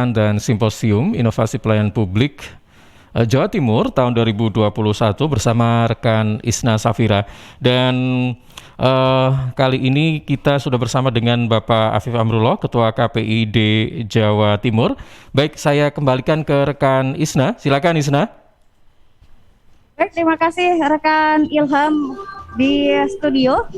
dan Simposium Inovasi Pelayanan Publik Jawa Timur tahun 2021 bersama rekan Isna Safira. Dan kali ini kita sudah bersama dengan Bapak Afif Amrullah, Ketua KPID Jawa Timur. Baik, saya kembalikan ke rekan Isna. Silakan Isna. Baik, terima kasih rekan Ilham di studio.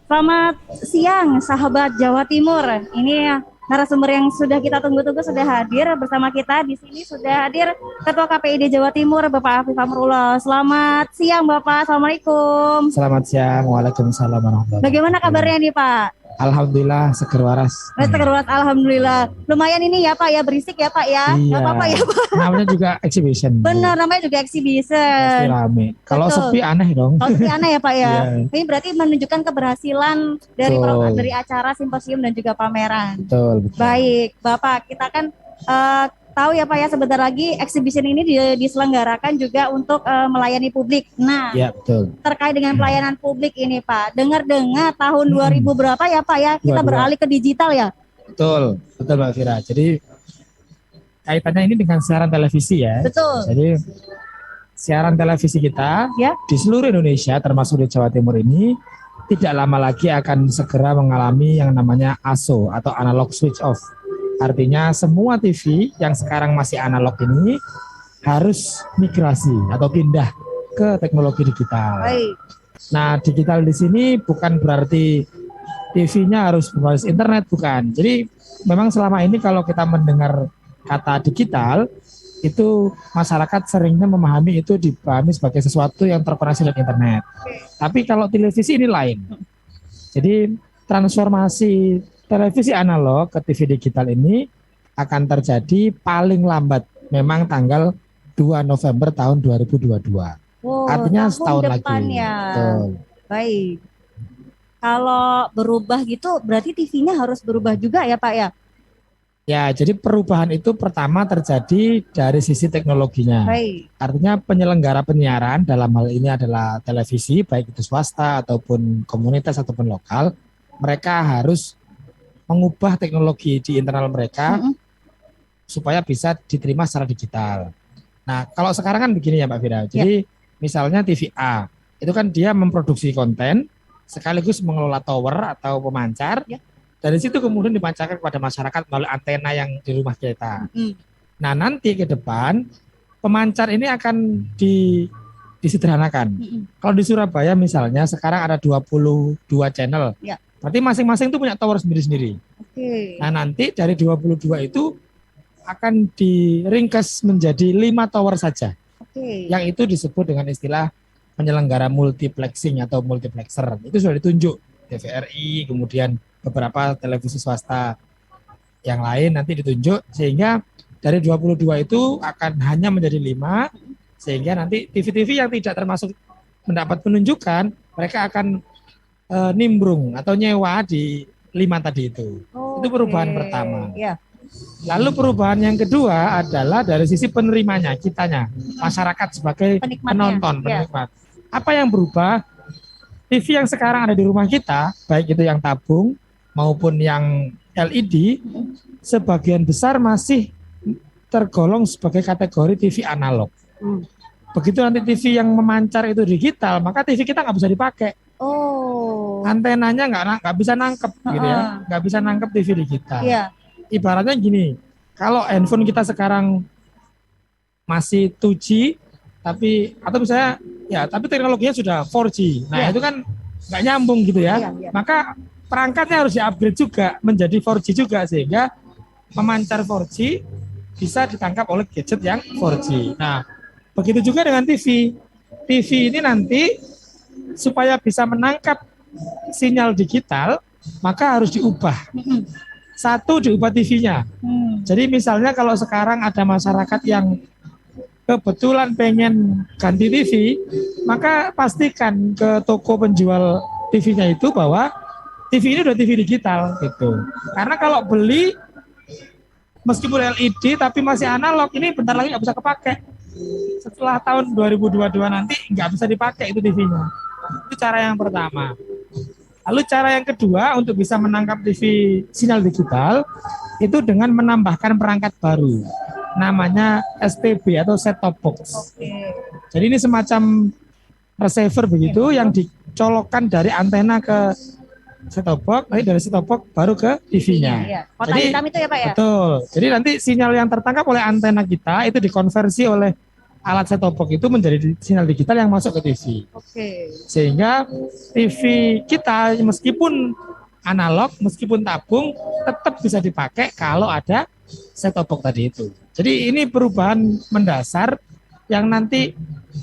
Selamat siang sahabat Jawa Timur. Ini narasumber yang sudah kita tunggu-tunggu sudah hadir bersama kita. Di sini sudah hadir Ketua KPID Jawa Timur, Bapak Afif Amrullah. Selamat siang Bapak, Assalamualaikum. Selamat siang, waalaikumsalam warahmatullahi wabarakatuh. Bagaimana kabarnya nih Pak? Alhamdulillah, seger waras. Seger waras, alhamdulillah. Lumayan ini ya Pak ya, berisik ya Pak ya. Iya. Gak apa-apa ya Pak. Namanya juga exhibition. Benar, namanya juga exhibition. Pasti rame. Kalau Betul. sepi aneh dong. Kalau sepi aneh ya Pak ya. Iya. Ini berarti menunjukkan keberhasilan dari Betul. dari acara simposium dan juga pameran. Betul. Baik, Bapak, kita kan tahu ya Pak ya, sebentar lagi exhibition ini diselenggarakan juga untuk melayani publik. Nah, Ya, betul. terkait dengan pelayanan publik ini Pak, dengar-dengar tahun 2000 berapa ya Pak ya, kita 22. beralih ke digital ya? Betul, betul Mbak Fira. Jadi kaitannya ini dengan siaran televisi ya. Betul. Jadi siaran televisi kita Ya. di seluruh Indonesia termasuk di Jawa Timur ini tidak lama lagi akan segera mengalami yang namanya ASO atau analog switch off. Artinya semua TV yang sekarang masih analog ini harus migrasi atau pindah ke teknologi digital. Baik. Nah, digital di sini bukan berarti TV-nya harus berbasis internet, bukan. Jadi memang selama ini kalau kita mendengar kata digital, itu masyarakat seringnya memahami itu dipahami sebagai sesuatu yang terkoneksi dengan internet. Tapi kalau televisi ini lain. Jadi transformasi televisi analog ke TV digital ini akan terjadi paling lambat memang tanggal 2 November tahun 2022. Oh, Artinya tahun setahun depan lagi. ya. Betul. Baik. Kalau berubah gitu berarti TV-nya harus berubah juga ya Pak ya? Ya, jadi perubahan itu pertama terjadi dari sisi teknologinya. Baik. Artinya penyelenggara penyiaran dalam hal ini adalah televisi, baik itu swasta ataupun komunitas ataupun lokal, mereka harus mengubah teknologi di internal mereka supaya bisa diterima secara digital. Nah, kalau sekarang kan begini ya Mbak Fira. Jadi misalnya TV A, itu kan dia memproduksi konten sekaligus mengelola tower atau pemancar. Ya. Dari situ kemudian dipancarkan kepada masyarakat melalui antena yang di rumah kita. Nah, nanti ke depan pemancar ini akan disederhanakan. Kalau di Surabaya misalnya sekarang ada 22 channel. Ya. Berarti masing-masing itu punya tower sendiri-sendiri. Oke. Nah, nanti dari 22 itu akan diringkas menjadi 5 tower saja. Oke. Yang itu disebut dengan istilah penyelenggara multiplexing atau multiplexer. Itu sudah ditunjuk TVRI, kemudian beberapa televisi swasta yang lain nanti ditunjuk, sehingga dari 22 itu akan hanya menjadi 5, sehingga nanti TV-TV yang tidak termasuk mendapat penunjukan, mereka akan nimbrung atau nyewa di 5 tadi itu. Itu perubahan pertama. Ya. Lalu perubahan yang kedua adalah dari sisi penerimanya, kitanya, masyarakat sebagai Penikmatnya. penonton, Ya. penikmat. Apa yang berubah? TV yang sekarang ada di rumah kita, baik itu yang tabung maupun yang LED, sebagian besar masih tergolong sebagai kategori TV analog. Begitu nanti TV yang memancar itu digital, maka TV kita nggak bisa dipakai. Oh. Antenanya nggak bisa nangkep gitu ya, nggak bisa nangkep TV digital. Iya. Ibaratnya gini, kalau handphone kita sekarang masih 2G, atau misalnya ya, tapi teknologinya sudah 4G. Nah, Iya. itu kan nggak nyambung gitu ya. Iya. Maka perangkatnya harus di-upgrade juga menjadi 4G juga, sehingga memancar 4G bisa ditangkap oleh gadget yang 4G. Nah, begitu juga dengan TV. TV ini nanti supaya bisa menangkap sinyal digital, maka harus diubah. Satu, diubah TV-nya. Jadi misalnya kalau sekarang ada masyarakat yang kebetulan pengen ganti TV, maka pastikan ke toko penjual TV-nya itu bahwa TV ini udah TV digital gitu. Karena kalau beli meskipun LED tapi masih analog, ini bentar lagi nggak bisa kepake. Setelah tahun 2022 nanti nggak bisa dipakai itu TV-nya. Itu cara yang pertama. Lalu cara yang kedua untuk bisa menangkap TV sinyal digital, itu dengan menambahkan perangkat baru, namanya STB atau set top box. Oke. Jadi ini semacam receiver begitu yang dicolokkan dari antena ke set top box, nanti dari set top box baru ke TV-nya. Iya. Kotak Jadi hitam itu ya Pak ya? betul. Jadi nanti sinyal yang tertangkap oleh antena kita itu dikonversi oleh alat set top box itu menjadi sinyal digital yang masuk ke TV. Oke. Sehingga TV kita meskipun analog, meskipun tabung, tetap bisa dipakai kalau ada set top box tadi itu. Jadi ini perubahan mendasar yang nanti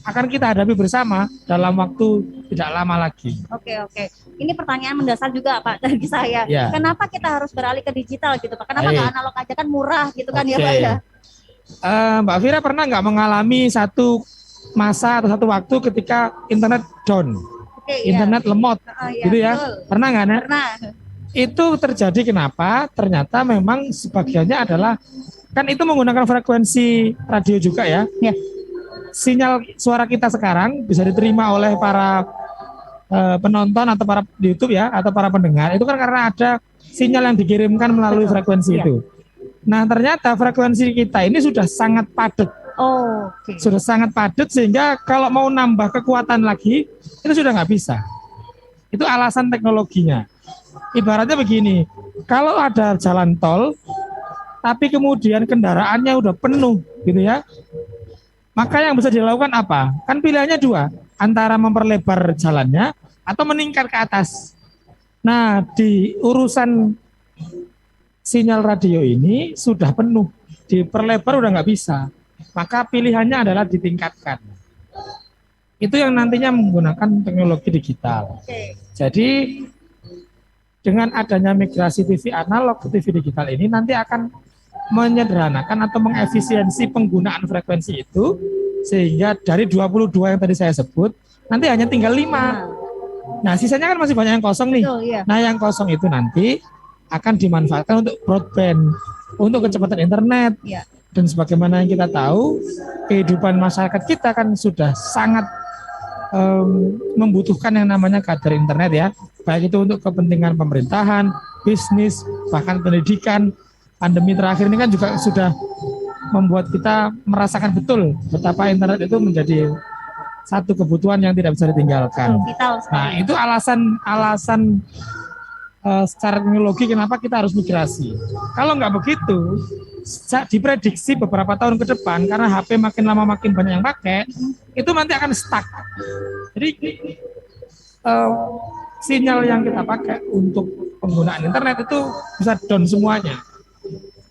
akan kita hadapi bersama dalam waktu tidak lama lagi. Oke. Ini pertanyaan mendasar juga Pak dari saya. Ya. Kenapa kita harus beralih ke digital gitu Pak? Kenapa Baik. nggak analog aja, kan murah gitu kan ya Oke. Pak ya? Mbak Vira pernah nggak mengalami satu masa atau satu waktu ketika internet down, Oke, internet lemot, iya, gitu ya? betul. Pernah nggak, Nek? Pernah. Itu terjadi kenapa? Ternyata memang sebagiannya adalah kan itu menggunakan frekuensi radio juga ya. Ya. Sinyal suara kita sekarang bisa diterima oleh para penonton atau para di YouTube ya atau para pendengar itu kan karena ada sinyal yang dikirimkan melalui Betul. frekuensi Iya. itu. Nah, ternyata frekuensi kita ini sudah sangat padat. Oh, oke. Sudah sangat padat sehingga kalau mau nambah kekuatan lagi itu sudah nggak bisa. Itu alasan teknologinya. Ibaratnya begini, kalau ada jalan tol tapi kemudian kendaraannya udah penuh gitu ya, maka yang bisa dilakukan apa? Kan pilihannya dua, antara memperlebar jalannya atau meningkat ke atas. Nah, di urusan sinyal radio ini sudah penuh, diperlebar udah nggak bisa. Maka pilihannya adalah ditingkatkan. Itu yang nantinya menggunakan teknologi digital. Oke. Jadi dengan adanya migrasi TV analog ke TV digital ini nanti akan menyederhanakan atau mengefisiensi penggunaan frekuensi itu sehingga dari 22 yang tadi saya sebut nanti hanya tinggal 5. Nah, sisanya kan masih banyak yang kosong nih. Betul, iya. Nah, yang kosong itu nanti akan dimanfaatkan untuk broadband, untuk kecepatan internet. Iya. Dan sebagaimana yang kita tahu, kehidupan masyarakat kita kan sudah sangat membutuhkan yang namanya kadar internet ya. Baik itu untuk kepentingan pemerintahan, bisnis, bahkan pendidikan. Pandemi terakhir ini kan juga sudah membuat kita merasakan betul betapa internet itu menjadi satu kebutuhan yang tidak bisa ditinggalkan. Vital sekali. Nah, itu alasan secara teknologi kenapa kita harus migrasi. Kalau nggak begitu, diprediksi beberapa tahun ke depan karena HP makin lama makin banyak yang pakai, itu nanti akan stuck. Jadi sinyal yang kita pakai untuk penggunaan internet itu bisa down semuanya.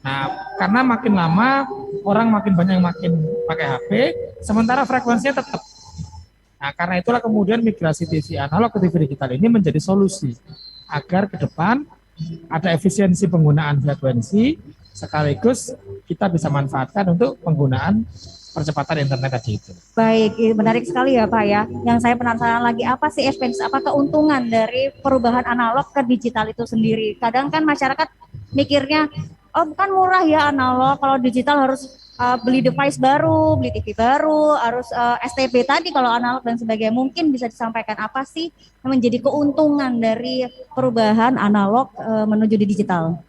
Nah, karena makin lama orang makin banyak yang makin pakai HP, sementara frekuensinya tetap. Nah, karena itulah kemudian migrasi TV analog ke TV digital ini menjadi solusi agar ke depan ada efisiensi penggunaan frekuensi sekaligus kita bisa manfaatkan untuk penggunaan percepatan internet tadi itu. Baik, menarik sekali ya Pak ya. Yang saya penasaran lagi, apa sih apa keuntungan dari perubahan analog ke digital itu sendiri? Kadang kan masyarakat mikirnya, oh kan murah ya analog, kalau digital harus beli device baru, beli TV baru, harus STB tadi kalau analog dan sebagainya. Mungkin bisa disampaikan apa sih yang menjadi keuntungan dari perubahan analog menuju di digital?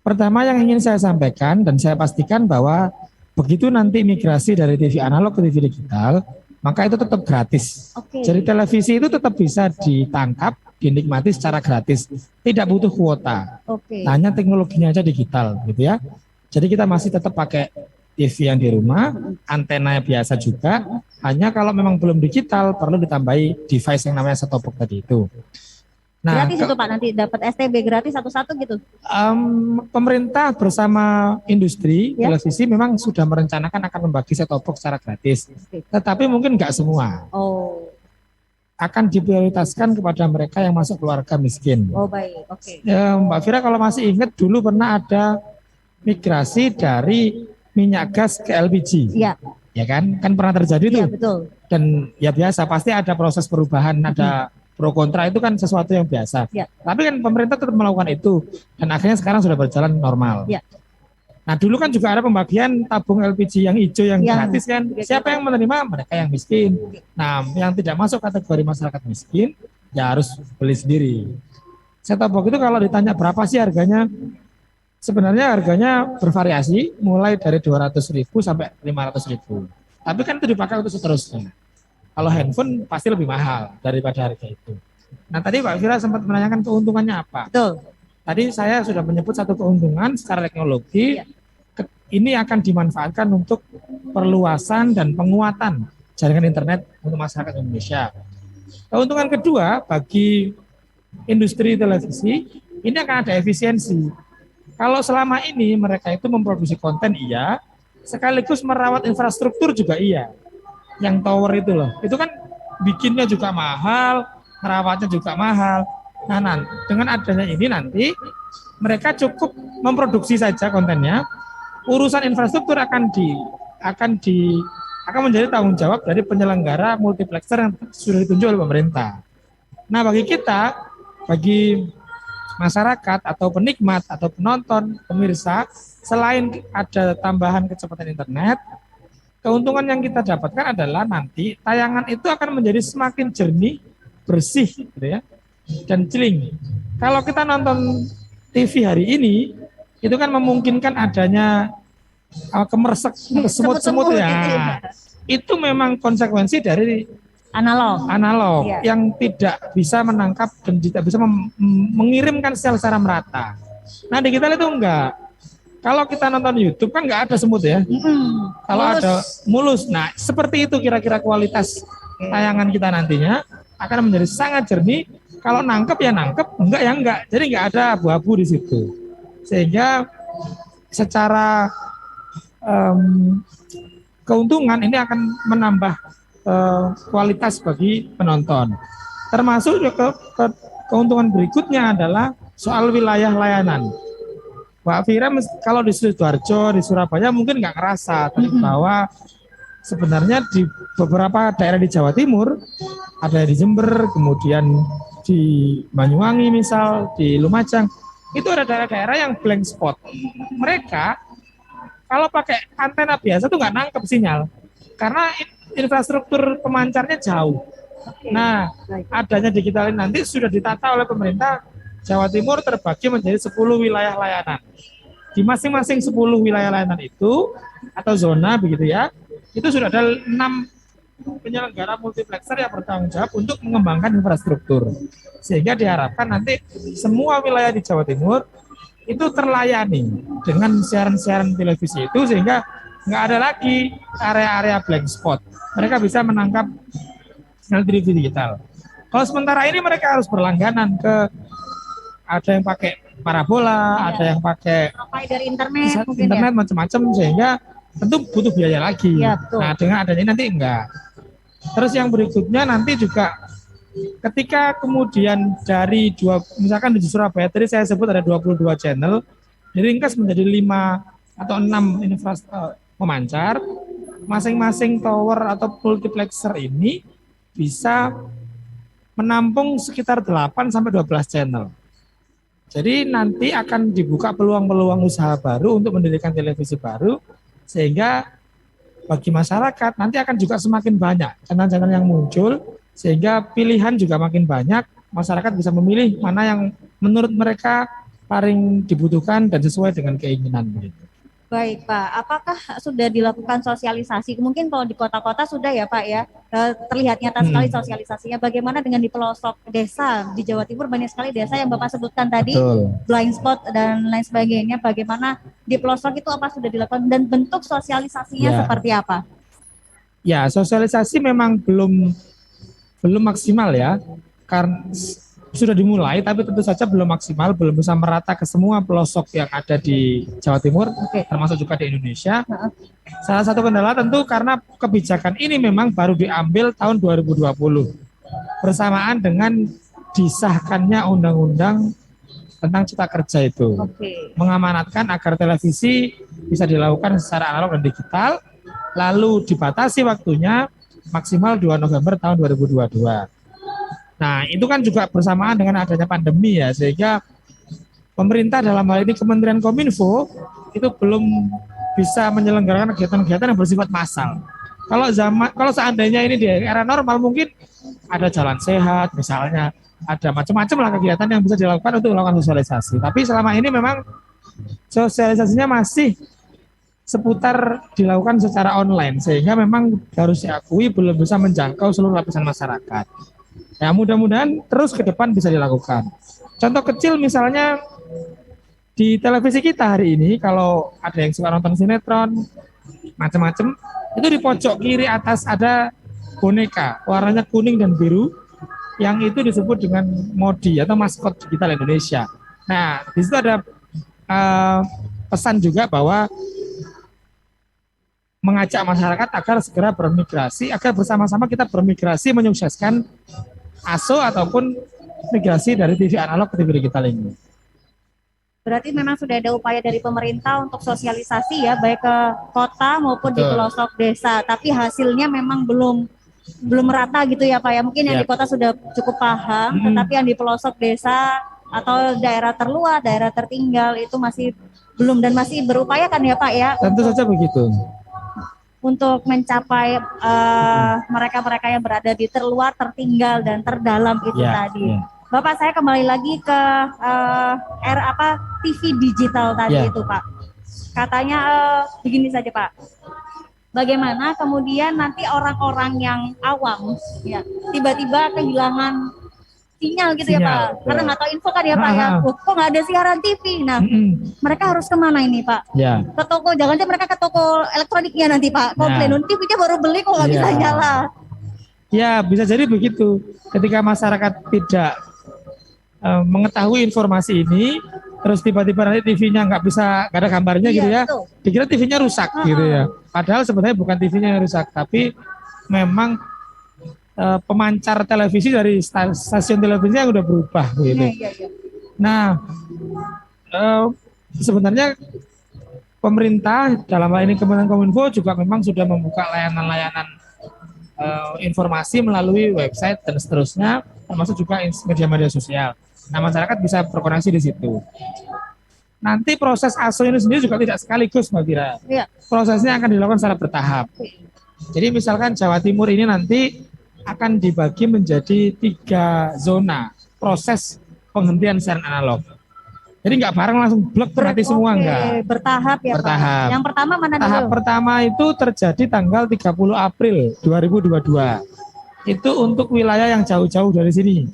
Pertama yang ingin saya sampaikan dan saya pastikan bahwa begitu nanti migrasi dari TV analog ke TV digital, maka itu tetap gratis. Oke. Jadi televisi itu tetap bisa ditangkap, dinikmati secara gratis, tidak butuh kuota. Oke. Hanya teknologinya aja digital, gitu ya. Jadi kita masih tetap pakai TV yang di rumah, antena biasa juga. Hanya kalau memang belum digital, perlu ditambahi device yang namanya set top box tadi itu. Nah, Gratis itu Pak, nanti dapat STB gratis satu-satu gitu. Pemerintah bersama industri Ya. televisi memang sudah merencanakan akan membagi set top box secara gratis. Oke. Tetapi mungkin nggak semua. Oh, Akan diprioritaskan kepada mereka yang masuk keluarga miskin. oh baik, oke. Ya, Mbak Vira kalau masih ingat dulu pernah ada migrasi dari minyak gas ke LPG. Iya, Ya kan? Kan pernah terjadi iya tuh. betul. Dan ya biasa pasti ada proses perubahan, ada pro kontra, itu kan sesuatu yang biasa. Ya. Tapi kan pemerintah tetap melakukan itu dan akhirnya sekarang sudah berjalan normal. Ya. Nah, dulu kan juga ada pembagian tabung LPG yang hijau yang Yang gratis kan. Siapa yang menerima? Mereka yang miskin. Nah, yang tidak masuk kategori masyarakat miskin ya harus beli sendiri. Set top box itu kalau ditanya berapa sih harganya? Sebenarnya harganya bervariasi mulai dari 200.000 sampai 500.000. Tapi kan itu dipakai untuk seterusnya. Kalau handphone pasti lebih mahal daripada harga itu. Nah tadi Pak Vira sempat menanyakan keuntungannya apa. Betul. Tadi saya sudah menyebut satu keuntungan secara teknologi. Iya. Ini akan dimanfaatkan untuk perluasan dan penguatan jaringan internet untuk masyarakat Indonesia. Keuntungan kedua bagi industri televisi, ini akan ada efisiensi. Kalau selama ini mereka itu memproduksi konten iya, sekaligus merawat infrastruktur juga iya. Yang tower itu loh, itu kan bikinnya juga mahal, merawatnya juga mahal. Nah, dengan adanya ini nanti mereka cukup memproduksi saja kontennya. Urusan infrastruktur akan menjadi tanggung jawab dari penyelenggara multiplexer yang sudah ditunjuk oleh pemerintah. Nah, bagi kita, bagi masyarakat atau penikmat atau penonton, pemirsa, selain ada tambahan kecepatan internet, keuntungan yang kita dapatkan adalah nanti tayangan itu akan menjadi semakin jernih, bersih, gitu ya, dan celing. Kalau kita nonton TV hari ini, itu kan memungkinkan adanya kemersek, semut-semut ya. Itu memang konsekuensi dari analog Iya. yang tidak bisa menangkap dan tidak bisa mengirimkan secara merata. Nah, digital itu enggak. Kalau kita nonton YouTube kan enggak ada semut ya. Kalau Mulus. ada mulus. Nah, seperti itu kira-kira kualitas tayangan kita nantinya akan menjadi sangat jernih. Kalau nangkep ya nangkep, enggak ya enggak. Jadi enggak ada abu-abu di situ. Sehingga secara keuntungan ini akan menambah kualitas bagi penonton. Termasuk juga keuntungan berikutnya adalah soal wilayah layanan. Pak Fira kalau di Sidoarjo, di Surabaya mungkin nggak ngerasa, tapi bahwa sebenarnya di beberapa daerah di Jawa Timur, ada di Jember, kemudian di Banyuwangi misal, di Lumajang, itu ada daerah-daerah yang blank spot. Mereka kalau pakai antena biasa tuh nggak nangkep sinyal, karena infrastruktur pemancarnya jauh. Nah, adanya digital ini nanti sudah ditata oleh pemerintah Jawa Timur terbagi menjadi 10 wilayah layanan. Di masing-masing 10 wilayah layanan itu, atau zona begitu ya, itu sudah ada 6 penyelenggara multiplexer yang bertanggung jawab untuk mengembangkan infrastruktur. Sehingga diharapkan nanti semua wilayah di Jawa Timur itu terlayani dengan siaran-siaran televisi itu, sehingga nggak ada lagi area-area blank spot. Mereka bisa menangkap sinyal TV digital. Kalau sementara ini mereka harus berlangganan ke, ada yang pakai parabola, ada yang pakai Dari internet mungkin internet macam-macam, sehingga tentu butuh biaya lagi. Ya, betul. Nah, dengan adanya ini nanti enggak. Terus yang berikutnya nanti juga ketika kemudian dari misalkan di Surabaya tadi saya sebut ada 22 channel, diringkas menjadi 5 atau 6 pemancar, masing-masing tower atau multiplexer ini bisa menampung sekitar 8 sampai 12 channel. Jadi nanti akan dibuka peluang-peluang usaha baru untuk mendirikan televisi baru, sehingga bagi masyarakat nanti akan juga semakin banyak channel-channel yang muncul, sehingga pilihan juga makin banyak, masyarakat bisa memilih mana yang menurut mereka paling dibutuhkan dan sesuai dengan keinginan. Baik Pak, apakah sudah dilakukan sosialisasi? Mungkin kalau di kota-kota sudah ya Pak ya, terlihat nyata sekali sosialisasinya. Bagaimana dengan di pelosok desa di Jawa Timur, banyak sekali desa yang Bapak sebutkan tadi, Betul. blind spot dan lain sebagainya. Bagaimana di pelosok itu apa sudah dilakukan dan bentuk sosialisasinya Ya. seperti apa? Ya, sosialisasi memang belum maksimal ya, karena sudah dimulai tapi tentu saja belum maksimal, belum bisa merata ke semua pelosok yang ada di Jawa Timur, termasuk juga di Indonesia. Salah satu kendala tentu karena kebijakan ini memang baru diambil tahun 2020 bersamaan dengan disahkannya undang-undang tentang cipta kerja itu, mengamanatkan agar televisi bisa dilakukan secara analog dan digital, lalu dibatasi waktunya maksimal 2 November tahun 2022. Nah, itu kan juga bersamaan dengan adanya pandemi ya, sehingga pemerintah dalam hal ini Kementerian Kominfo itu belum bisa menyelenggarakan kegiatan-kegiatan yang bersifat massal. Kalau seandainya ini di era normal mungkin ada jalan sehat misalnya, ada macam-macam lah kegiatan yang bisa dilakukan untuk melakukan sosialisasi. Tapi selama ini memang sosialisasinya masih seputar dilakukan secara online, sehingga memang harus diakui belum bisa menjangkau seluruh lapisan masyarakat. Ya mudah-mudahan terus ke depan bisa dilakukan. Contoh kecil misalnya di televisi kita hari ini, kalau ada yang suka nonton sinetron, macam-macam, itu di pojok kiri atas ada boneka warnanya kuning dan biru, yang itu disebut dengan Modi atau maskot digital Indonesia. Nah, di situ ada pesan juga bahwa mengajak masyarakat agar segera bermigrasi, agar bersama-sama kita bermigrasi menyukseskan ASO ataupun migrasi dari TV analog ke TV digital ini. Berarti memang sudah ada upaya dari pemerintah untuk sosialisasi ya, baik ke kota maupun di pelosok desa. Tapi hasilnya memang belum merata gitu ya Pak ya. Mungkin yang di kota sudah cukup paham, tetapi yang di pelosok desa atau daerah terluar, daerah tertinggal itu masih belum, dan masih berupaya kan ya Pak ya. Tentu saja begitu. Untuk mencapai mereka-mereka yang berada di terluar, tertinggal dan terdalam itu tadi. Bapak, saya kembali lagi ke TV digital tadi itu Pak. Katanya begini saja Pak. Bagaimana kemudian nanti orang-orang yang awam ya tiba-tiba kehilangan sinyal gitu ya Pak. Karena nggak tahu info kan ya Pak ya. Kok nggak ada siaran TV. Nah, mereka harus kemana ini Pak? Ke toko, jangan-jangan mereka ke toko elektroniknya nanti Pak. Komplain, TV-nya baru beli kok nggak bisa nyala. Ya, bisa jadi begitu. Ketika masyarakat tidak mengetahui informasi ini, terus tiba-tiba nanti TV-nya nggak ada gambarnya gitu ya, dikira TV-nya rusak gitu ya. Padahal sebenarnya bukan TV-nya yang rusak, tapi memang pemancar televisi dari stasiun televisi yang udah berubah gitu. Nah, sebenarnya pemerintah dalam hal ini Kementerian Kominfo juga memang sudah membuka layanan-layanan informasi melalui website dan seterusnya, termasuk juga media-media sosial. Nah, masyarakat bisa berkoneksi di situ. Nanti proses ASO ini sendiri juga tidak sekaligus, Mbak Vira. Prosesnya akan dilakukan secara bertahap. Jadi misalkan Jawa Timur ini nanti akan dibagi menjadi 3 zona proses penghentian siaran analog. Jadi nggak bareng langsung blok berarti semua enggak. Bertahap ya Pak. Yang pertama mana dulu? Tahap pertama itu terjadi tanggal 30 April 2022. Itu untuk wilayah yang jauh-jauh dari sini.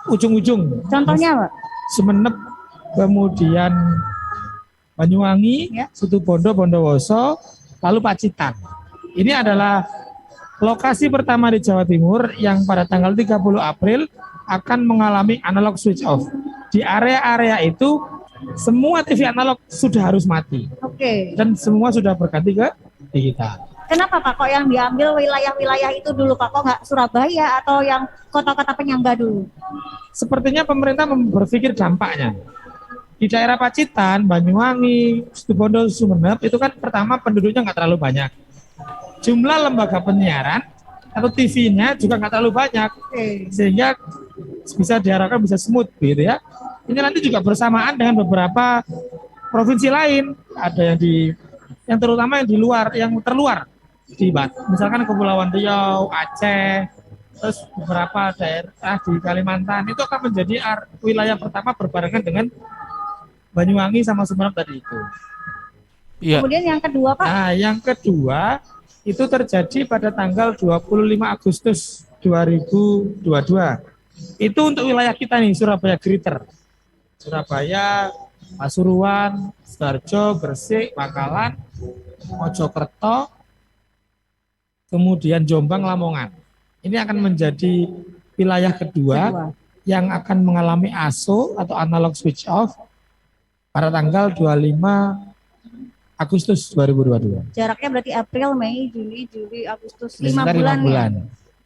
Ujung-ujung. Contohnya Pak? Sumeneb, kemudian Banyuwangi, Situbondo, Bondowoso, lalu Pacitan. Ini adalah lokasi pertama di Jawa Timur yang pada tanggal 30 April akan mengalami analog switch off. Di area-area itu semua TV analog sudah harus mati. Dan semua sudah berganti ke digital. Kenapa Pak kok yang diambil wilayah-wilayah itu dulu Pak? Kok nggak Surabaya atau yang kota-kota penyangga dulu? Sepertinya pemerintah berpikir dampaknya. Di daerah Pacitan, Banyuwangi, Situbondo, Sumeneb itu kan pertama penduduknya nggak terlalu banyak. Jumlah lembaga penyiaran atau TV-nya juga nggak terlalu banyak, sehingga bisa diharapkan bisa smooth gitu ya. Ini nanti juga bersamaan dengan beberapa provinsi lain, ada yang terutama yang di luar, yang terluar di misalkan Kepulauan Riau, Aceh, terus beberapa daerah di Kalimantan itu akan menjadi wilayah pertama berbarengan dengan Banyuwangi sama Sumeneb tadi itu. Kemudian yang kedua Pak? Nah, yang kedua itu terjadi pada tanggal 25 Agustus 2022. Itu untuk wilayah kita nih, Surabaya Greater. Surabaya, Pasuruan, Sidoarjo, Gresik, Bangkalan, Mojokerto, kemudian Jombang, Lamongan. Ini akan menjadi wilayah kedua yang akan mengalami ASO atau analog switch off pada tanggal 25 Agustus 2022. Jaraknya berarti April, Mei, Juli, Agustus, 5 bulan. Ya?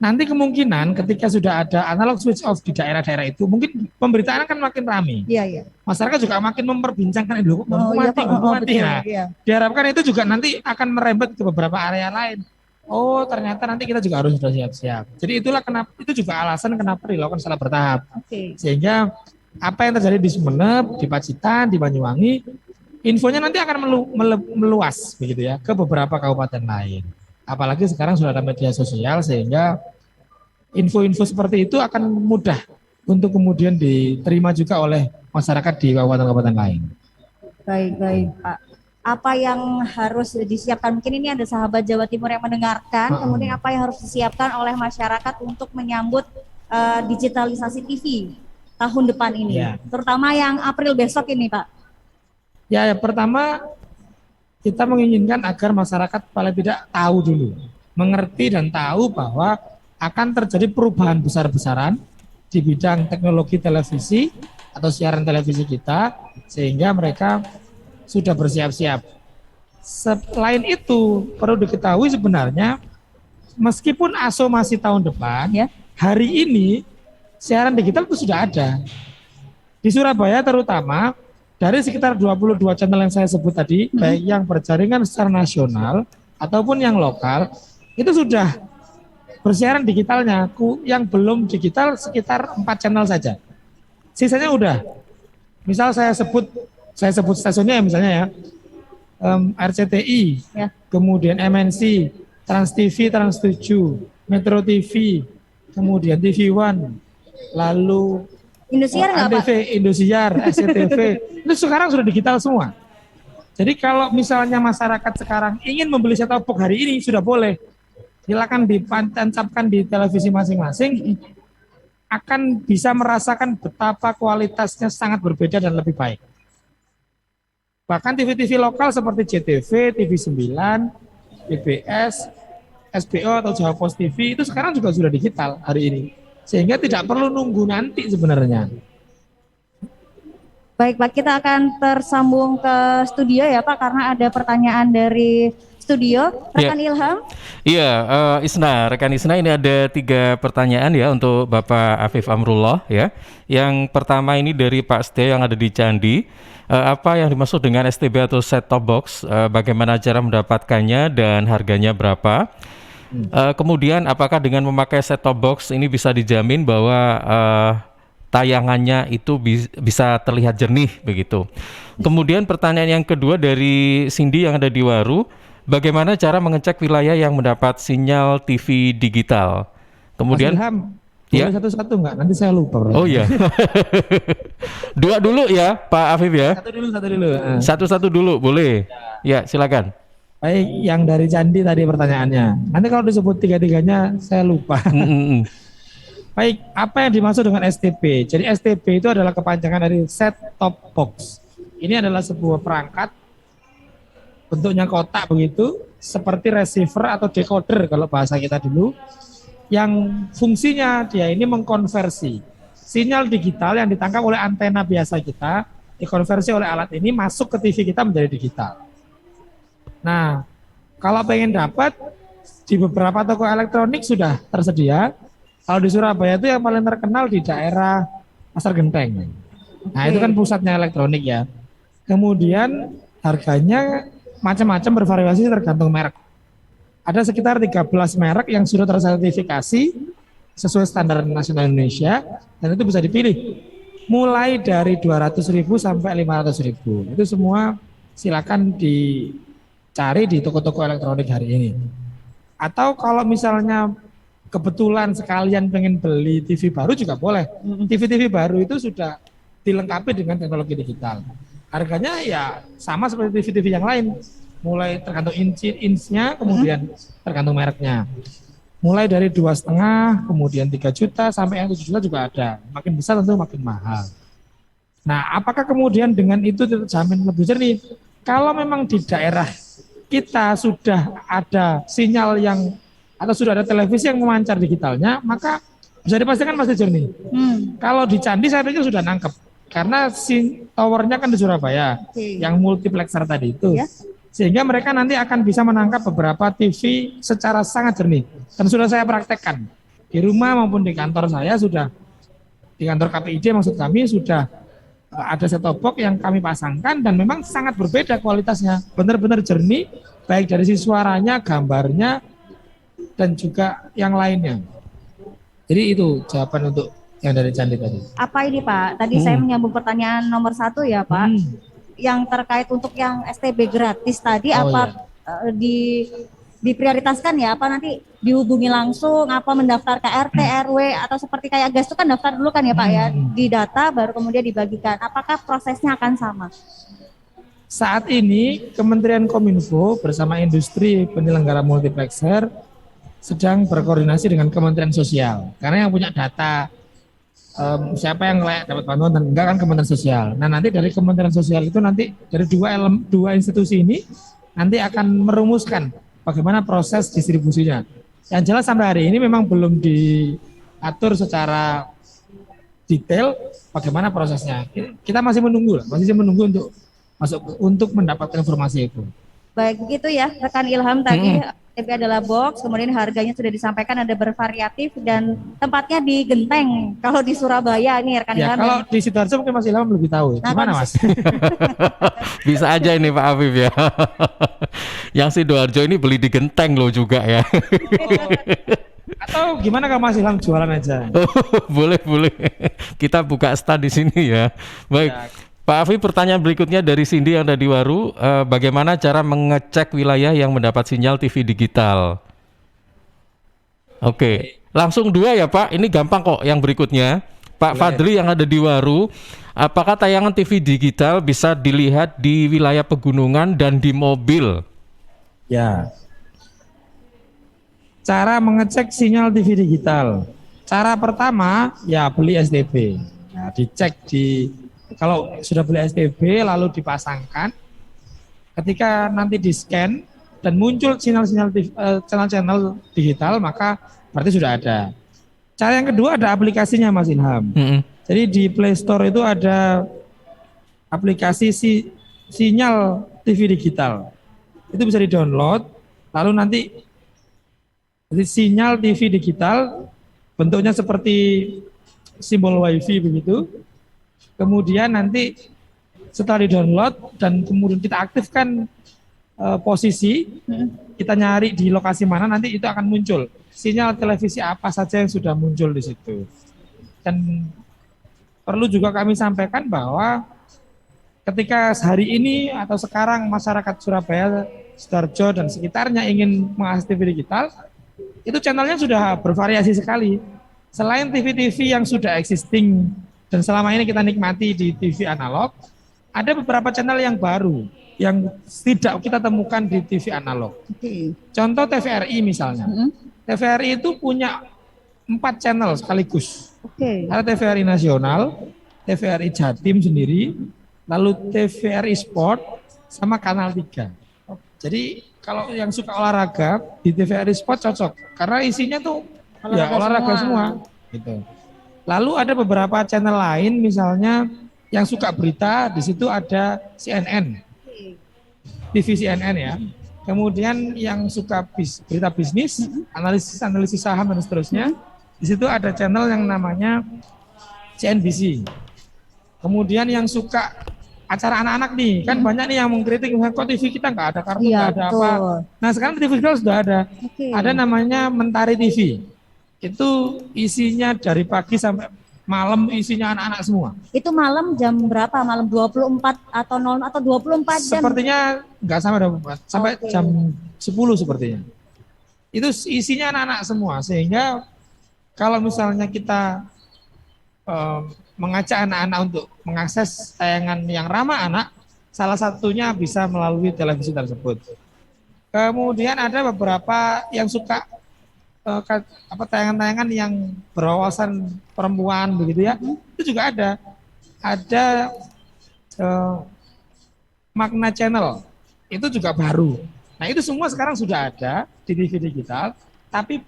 Nanti kemungkinan ketika sudah ada analog switch off di daerah-daerah itu, mungkin pemberitaan akan makin ramai. Masyarakat juga makin memperbincangkan itu, mati. Diharapkan itu juga nanti akan merembet ke beberapa area lain. Oh, ternyata nanti kita juga harus sudah siap-siap. Jadi itulah kenapa, itu juga alasan kenapa dilakukan secara bertahap. Sehingga apa yang terjadi di Sumeneb, di Pacitan, di Banyuwangi, infonya nanti akan meluas begitu ya ke beberapa kabupaten lain. Apalagi sekarang sudah ada media sosial, sehingga info-info seperti itu akan mudah untuk kemudian diterima juga oleh masyarakat di kabupaten-kabupaten lain. Baik, Pak. Apa yang harus disiapkan? Mungkin ini ada sahabat Jawa Timur yang mendengarkan, kemudian apa yang harus disiapkan oleh masyarakat untuk menyambut digitalisasi TV tahun depan ini, Ya. terutama yang April besok ini, Pak. Ya, yang pertama kita menginginkan agar masyarakat paling tidak tahu dulu, mengerti dan tahu bahwa akan terjadi perubahan besar-besaran di bidang teknologi televisi atau siaran televisi kita, sehingga mereka sudah bersiap-siap. Selain itu, perlu diketahui sebenarnya meskipun ASO masih tahun depan, Ya. hari ini siaran digital itu sudah ada. Di Surabaya terutama, dari sekitar 22 channel yang saya sebut tadi, baik yang berjaringan secara nasional ataupun yang lokal, itu sudah bersiaran digitalnya. Yang belum digital sekitar 4 channel saja. Sisanya udah. Misal saya sebut stasiunnya ya, misalnya ya, RCTI, Ya. kemudian MNC, Trans TV, Trans 7, Metro TV, kemudian TV One, lalu Indosiar nggak, Pak? Antv, Indosiar, SCTV, itu sekarang sudah digital semua. Jadi kalau misalnya masyarakat sekarang ingin membeli set-top box hari ini sudah boleh. Silakan ditancapkan di televisi masing-masing, akan bisa merasakan betapa kualitasnya sangat berbeda dan lebih baik. Bahkan TV-TV lokal seperti JTV, TV9, BBS, SBO atau Jawa Post TV itu sekarang juga sudah digital hari ini. Sehingga tidak perlu nunggu nanti sebenarnya. Baik, Pak, kita akan tersambung ke studio ya, Pak, karena ada pertanyaan dari studio. Rekan Ilham. Iya, Isna, rekan Isna, ini ada 3 pertanyaan ya untuk Bapak Afif Amrullah ya. Yang pertama ini dari Pak Setia yang ada di Candi. Apa yang dimaksud dengan STB atau set top box? Bagaimana cara mendapatkannya dan harganya berapa? Kemudian apakah dengan memakai set top box ini bisa dijamin bahwa tayangannya itu bisa terlihat jernih begitu. Kemudian pertanyaan yang kedua dari Cindy yang ada di Waru, bagaimana cara mengecek wilayah yang mendapat sinyal TV digital? Kemudian Mas Ilham, ya. boleh satu-satu nggak? Nanti saya lupa. Oh iya. 2 dulu ya Pak Afif ya. Satu dulu. Satu-satu dulu boleh. Ya silakan. Baik, yang dari Candi tadi pertanyaannya. Nanti kalau disebut tiga-tiganya saya lupa. Baik, apa yang dimaksud dengan STB? Jadi STB itu adalah kepanjangan dari set top box. Ini adalah sebuah perangkat bentuknya kotak begitu, seperti receiver atau decoder kalau bahasa kita dulu, yang fungsinya dia ini mengkonversi sinyal digital yang ditangkap oleh antena biasa kita, dikonversi oleh alat ini masuk ke TV kita menjadi digital. Nah, kalau pengen dapat di beberapa toko elektronik sudah tersedia. Kalau di Surabaya itu yang paling terkenal di daerah Pasar Genteng. Nah, itu kan pusatnya elektronik ya. Kemudian harganya macam-macam, bervariasi tergantung merek. Ada sekitar 13 merek yang sudah tersertifikasi sesuai standar nasional Indonesia dan itu bisa dipilih. Mulai dari 200.000 sampai 500.000. Itu semua silakan dicari di toko-toko elektronik hari ini. Atau kalau misalnya kebetulan sekalian pengen beli TV baru juga boleh. TV-TV baru itu sudah dilengkapi dengan teknologi digital. Harganya ya sama seperti TV-TV yang lain. Mulai tergantung inch-nya, kemudian tergantung mereknya. Mulai dari 2,5, kemudian 3 juta, sampai yang 7 juta juga ada. Makin besar tentu makin mahal. Nah, apakah kemudian dengan itu terjamin lebih jernih? Kalau memang di daerah kita sudah ada sinyal yang atau sudah ada televisi yang memancar digitalnya, maka bisa dipastikan masih jernih. Kalau di Candi saya pikir sudah nangkep, karena towernya kan di Surabaya, yang multiplexer tadi itu, sehingga mereka nanti akan bisa menangkap beberapa TV secara sangat jernih. Dan sudah saya praktekkan di rumah maupun di kantor saya sudah, di kantor KPID maksud kami sudah ada set-top box yang kami pasangkan dan memang sangat berbeda kualitasnya, benar-benar jernih, baik dari sisi suaranya, gambarnya, dan juga yang lainnya. Jadi itu jawaban untuk yang dari Candi tadi. Apa ini Pak? Tadi saya menyambung pertanyaan nomor 1 ya Pak, yang terkait untuk yang STB gratis tadi, diprioritaskan ya? Apa nanti dihubungi langsung? Apa mendaftar ke RT, RW atau seperti kayak gas itu kan daftar dulu kan ya Pak ya? Di data baru kemudian dibagikan. Apakah prosesnya akan sama? Saat ini Kementerian Kominfo bersama industri penyelenggara multiplexer sedang berkoordinasi dengan Kementerian Sosial. Karena yang punya data siapa yang layak dapat bantuan dan enggak kan Kementerian Sosial. Nah nanti dari Kementerian Sosial itu nanti dari dua institusi ini nanti akan merumuskan bagaimana proses distribusinya. Yang jelas sampai hari ini memang belum diatur secara detail bagaimana prosesnya. Kita masih menunggu untuk mendapatkan informasi itu. Baik, begitu ya rekan Ilham tadi. TV adalah box, kemudian harganya sudah disampaikan ada bervariatif dan tempatnya di Genteng. Kalau di Surabaya nih rekan Ya, Ilham. kalau di Sidoarjo mungkin Mas Ilham lebih tahu. Nah, Gimana Mas? Bisa aja ini Pak Afif ya. Yang Sidoarjo ini beli di Genteng loh juga ya. Atau gimana kalau Mas Ilham jualan aja? Boleh, boleh. Kita buka stand di sini ya. Baik. Ya. Pak Afif, pertanyaan berikutnya dari Cindy yang ada di Waru. Bagaimana cara mengecek wilayah yang mendapat sinyal TV digital? Oke, langsung dua ya Pak. Ini gampang kok yang berikutnya. Pak Fadli yang ada di Waru. Apakah tayangan TV digital bisa dilihat di wilayah pegunungan dan di mobil? Ya. Cara mengecek sinyal TV digital. Cara pertama ya beli STB. Nah, dicek kalau sudah beli STB lalu dipasangkan. Ketika nanti di scan dan muncul channel-channel digital maka berarti sudah ada. Cara yang kedua ada aplikasinya Mas Ilham. Jadi di Play Store itu ada aplikasi sinyal TV digital. Itu bisa di-download lalu nanti jadi sinyal TV digital bentuknya seperti simbol WiFi begitu. Kemudian nanti setelah di-download dan kemudian kita aktifkan posisi, kita nyari di lokasi mana nanti itu akan muncul sinyal televisi apa saja yang sudah muncul di situ. Dan perlu juga kami sampaikan bahwa ketika hari ini atau sekarang masyarakat Surabaya, Sidoarjo dan sekitarnya ingin mengakses TV digital, itu channelnya sudah bervariasi sekali. Selain TV-TV yang sudah existing dan selama ini kita nikmati di TV analog, ada beberapa channel yang baru yang tidak kita temukan di TV analog. Contoh TVRI misalnya. TVRI itu punya 4 channel sekaligus. Ada TVRI Nasional, TVRI Jatim sendiri, lalu TVRI Sport, sama Kanal 3. Jadi kalau yang suka olahraga di TVRI Sport cocok karena isinya tuh olahraga semua. Gitu. Lalu ada beberapa channel lain misalnya yang suka berita, di situ ada CNN, TV CNN ya. Kemudian yang suka berita bisnis, analisis saham dan seterusnya, di situ ada channel yang namanya CNBC. Kemudian yang suka acara anak-anak nih, kan banyak nih yang mengkritik, kok TV kita nggak ada kartun, nggak ada apa. Nah sekarang TV digital sudah ada, ada namanya Mentari TV. Itu isinya dari pagi sampai malam isinya anak-anak semua. Itu malam jam berapa? Malam 24 atau 0 atau 24 jam? Sepertinya nggak sampai 24, sampai jam 10 sepertinya. Itu isinya anak-anak semua, sehingga kalau misalnya kita mengajak anak-anak untuk mengakses tayangan yang ramah anak, salah satunya bisa melalui televisi tersebut. Kemudian ada beberapa yang suka tayangan-tayangan yang berwawasan perempuan begitu ya, itu juga ada Magna Channel, itu juga baru. Nah itu semua sekarang sudah ada di TV digital, tapi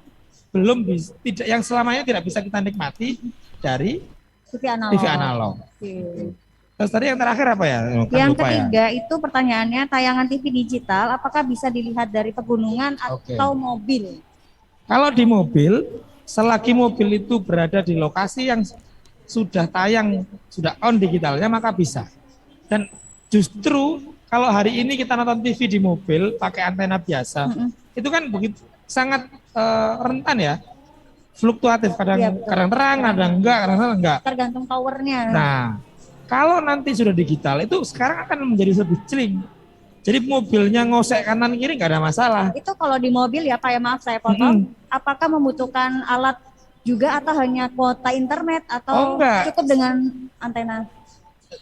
belum tidak yang selamanya tidak bisa kita nikmati dari TV analog. Terus tadi yang terakhir apa ya? Yang ketiga itu pertanyaannya, tayangan TV digital apakah bisa dilihat dari pegunungan atau mobil? Kalau di mobil, selagi mobil itu berada di lokasi yang sudah tayang, sudah on digitalnya, maka bisa. Dan justru kalau hari ini kita nonton TV di mobil pakai antena biasa, itu kan begitu sangat rentan ya, fluktuatif, kadang terang, kadang enggak. Tergantung powernya. Nah, kalau nanti sudah digital, itu sekarang akan menjadi lebih celing. Jadi mobilnya ngosek kanan kiri nggak ada masalah. Itu kalau di mobil ya Pak, ya maaf saya potong. Apakah membutuhkan alat juga atau hanya kuota internet atau cukup dengan antena?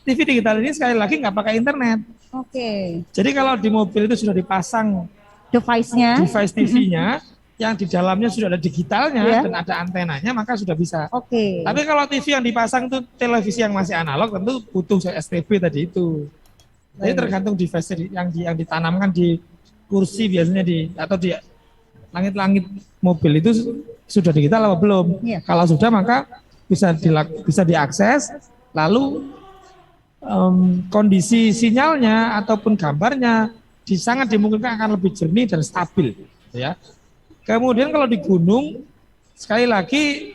TV digital ini sekali lagi nggak pakai internet. Oke. Jadi kalau di mobil itu sudah dipasang Device-nya. device TV-nya yang di dalamnya sudah ada digitalnya Iya. dan ada antenanya, maka sudah bisa. Oke. Tapi kalau TV yang dipasang itu televisi yang masih analog, tentu butuh STB tadi itu. Jadi Baik. tergantung device yang ditanamkan di kursi biasanya atau di langit-langit mobil itu sudah digital atau belum. Iya. Kalau sudah maka bisa diakses, lalu kondisi sinyalnya ataupun gambarnya sangat dimungkinkan akan lebih jernih dan stabil, ya. Kemudian kalau di gunung, sekali lagi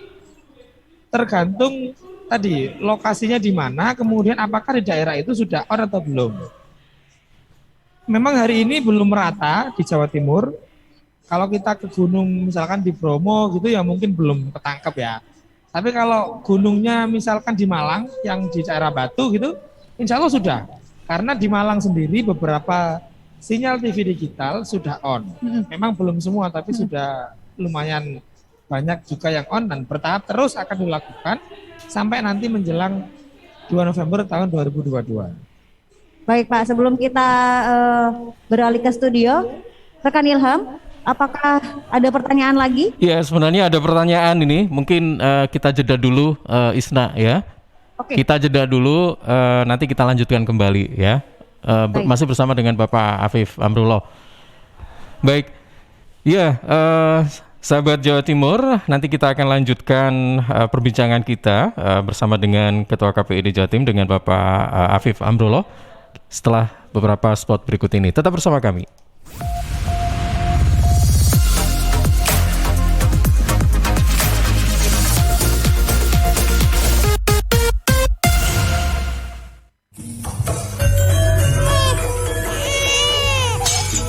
tergantung tadi lokasinya di mana, kemudian apakah di daerah itu sudah on atau belum. Memang hari ini belum merata di Jawa Timur. Kalau kita ke gunung misalkan di Bromo gitu ya mungkin belum ketangkep ya. Tapi kalau gunungnya misalkan di Malang yang di daerah Batu gitu, insya Allah sudah. Karena di Malang sendiri beberapa sinyal TV digital sudah on. Memang belum semua, tapi sudah lumayan banyak juga yang on dan bertahap terus akan dilakukan sampai nanti menjelang 2 November tahun 2022. Baik Pak, sebelum kita beralih ke studio, rekan Ilham, apakah ada pertanyaan lagi? Ya, sebenarnya ada pertanyaan ini. Mungkin kita jeda dulu, Isna ya. Oke. Kita jeda dulu, nanti kita lanjutkan kembali ya. Baik. Masih bersama dengan Bapak Afif Amrullah. Baik, ya sahabat Jawa Timur, nanti kita akan lanjutkan perbincangan kita bersama dengan Ketua KPID Jatim dengan Bapak Afif Amrullah setelah beberapa spot berikut ini. Tetap bersama kami.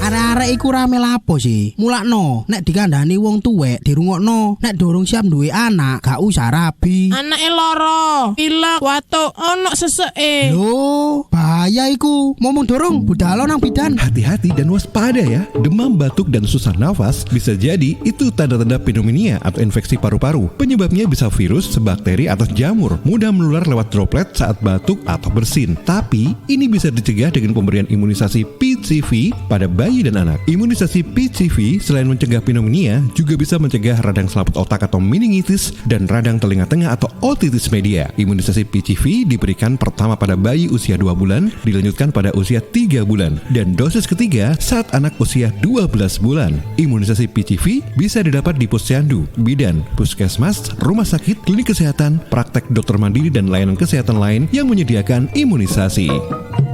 Arek-arek iku rame lapo sih? Mulakno, nek dikandani wong tuwek dirungokno, nek durung siap duwe anak, gak usah rabi. Anake loro, pilek, watuk, ono seseke. Loh, bahaya iku. Ngomong dorong budal nang bidan. Hati-hati dan waspada ya. Demam, batuk, dan susah nafas bisa jadi itu tanda-tanda pneumonia atau infeksi paru-paru. Penyebabnya bisa virus, bakteri, atau jamur. Mudah menular lewat droplet saat batuk atau bersin. Tapi ini bisa dicegah dengan pemberian imunisasi PCV pada bayi dan anak. Imunisasi PCV selain mencegah pneumonia juga bisa mencegah radang selaput otak atau meningitis dan radang telinga tengah atau otitis media. Imunisasi PCV diberikan pertama pada bayi usia 2 bulan, dilanjutkan pada usia 3 bulan, dan dosis ketiga saat anak usia 12 bulan. Imunisasi PCV bisa didapat di posyandu, bidan, puskesmas, rumah sakit, klinik kesehatan, praktek dokter mandiri, dan layanan kesehatan lain yang menyediakan imunisasi.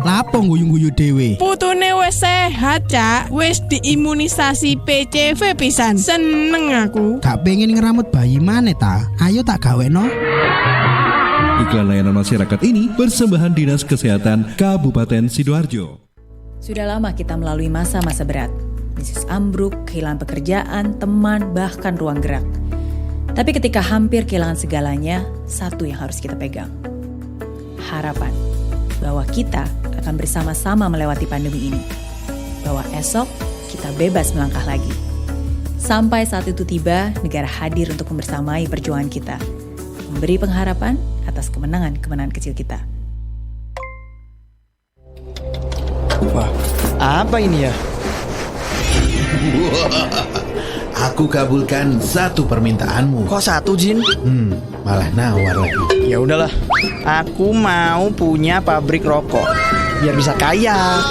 Lapo guyu-guyu dewe. Putune wis sehat, Cak. Wis diimunisasi PCV pisan. Seneng aku. Gak pengen ngeramut bayi maneh ta? Ayo tak gaweno. Iklan layanan masyarakat ini persembahan Dinas Kesehatan Kabupaten Sidoarjo. Sudah lama kita melalui masa-masa berat. Bisnis ambruk, kehilangan pekerjaan, teman, bahkan ruang gerak. Tapi ketika hampir kehilangan segalanya, satu yang harus kita pegang. Harapan bahwa kita akan bersama-sama melewati pandemi ini. Bahwa esok kita bebas melangkah lagi. Sampai saat itu tiba, negara hadir untuk membersamai perjuangan kita. Memberi pengharapan atas kemenangan-kemenangan kecil kita. Wah, apa ini ya? Aku kabulkan satu permintaanmu. Kok satu, Jin? Malah nawar lagi. Ya udahlah, aku mau punya pabrik rokok biar bisa kaya.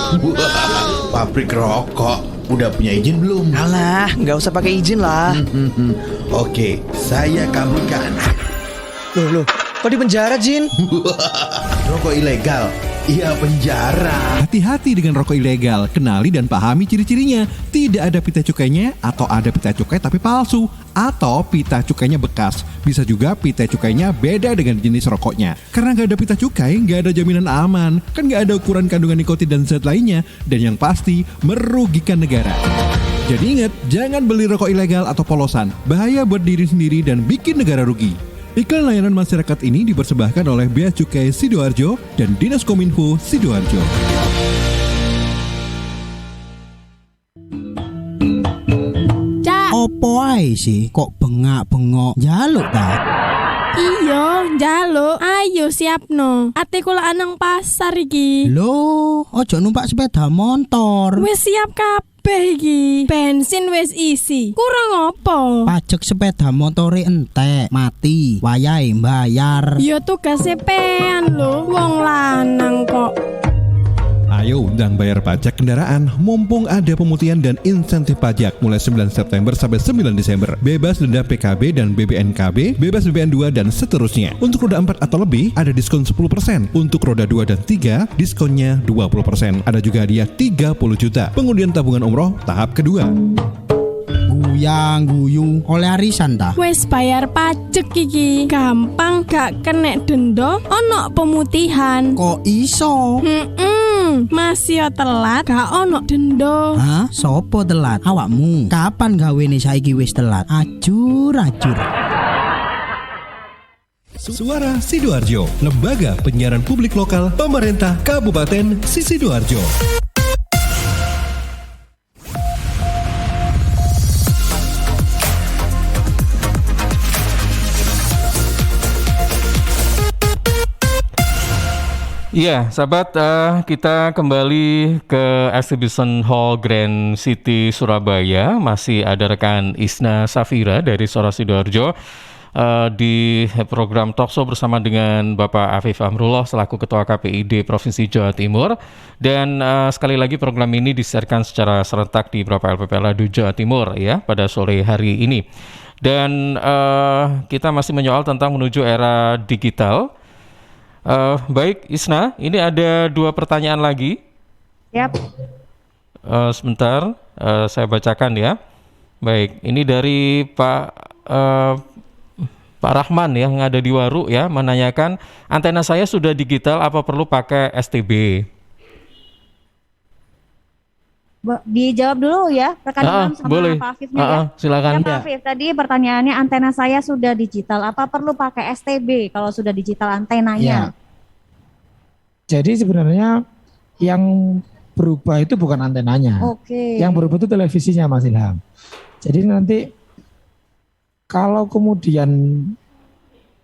Pabrik rokok, udah punya izin belum? Alah, nggak usah pakai izin lah. Oke, saya kabulkan. Loh, kok di penjara, Jin? Rokok ilegal, iya penjara. Hati-hati dengan rokok ilegal, kenali dan pahami ciri-cirinya. Tidak ada pita cukainya, atau ada pita cukai tapi palsu, atau pita cukainya bekas. Bisa juga pita cukainya beda dengan jenis rokoknya. Karena nggak ada pita cukai, nggak ada jaminan aman. Kan nggak ada ukuran kandungan nikotin dan zat lainnya. Dan yang pasti, merugikan negara. Jadi ingat, jangan beli rokok ilegal atau polosan. Bahaya buat diri sendiri dan bikin negara rugi. Iklan layanan masyarakat ini dipersembahkan oleh Bea Cukai Sidoarjo dan Dinas Kominfo Sidoarjo. Cak, Opo ae sih kok bengak-bengok jaluk ta? Iya, njaluk. Ayo siapno. Ate kula anang pasar iki. Lho, ojo numpak sepeda motor. Wis siap kabeh iki. Bensin wis isi. Kurang apa? Pajak sepeda motore entek, mati, wayahe mbayar. Ya tugas pean lho, wong lanang kok. Ayo undang bayar pajak kendaraan, mumpung ada pemutihan dan insentif pajak mulai 9 September sampai 9 Desember. Bebas denda PKB dan BBNKB, bebas BBN2 dan seterusnya. Untuk roda 4 atau lebih ada diskon 10%. Untuk roda 2 dan 3 diskonnya 20%. Ada juga hadiah 30 juta. Pengundian tabungan umroh tahap kedua. Guyang guyu oleh arisan ta. Wis bayar pajak iki. Gampang gak kena denda, ono pemutihan. Kok iso? Masih telat gak ono denda. Hah? Sopo telat? Awakmu. Kapan gawene saiki wis telat? Ajur. Suara Sidoarjo, lembaga penyiaran publik lokal pemerintah Kabupaten Sidoarjo. Iya, sahabat, kita kembali ke Exhibition Hall Grand City Surabaya. Masih ada rekan Isna Safira dari Suara Sidoarjo di program Talkshow bersama dengan Bapak Afif Amrullah selaku Ketua KPID Provinsi Jawa Timur. Dan sekali lagi program ini disiarkan secara serentak di beberapa LPPLA di Jawa Timur ya pada sore hari ini. Dan kita masih menyoal tentang menuju era digital. Baik Isna, ini ada 2 pertanyaan lagi. Yap. Sebentar, saya bacakan ya. Baik, ini dari Pak Rahman ya, yang ada di Waru ya, menanyakan antena saya sudah digital, apa perlu pakai STB? Dijawab dulu ya rekan Ilham sama boleh. Pak Afifnya ya. Silakan. Ya, Pak Afif, tadi pertanyaannya antena saya sudah digital, apa perlu pakai STB kalau sudah digital antenanya? Ya. Jadi sebenarnya yang berubah itu bukan antenanya. Oke. Yang berubah itu televisinya, Mas Ilham. Jadi nanti kalau kemudian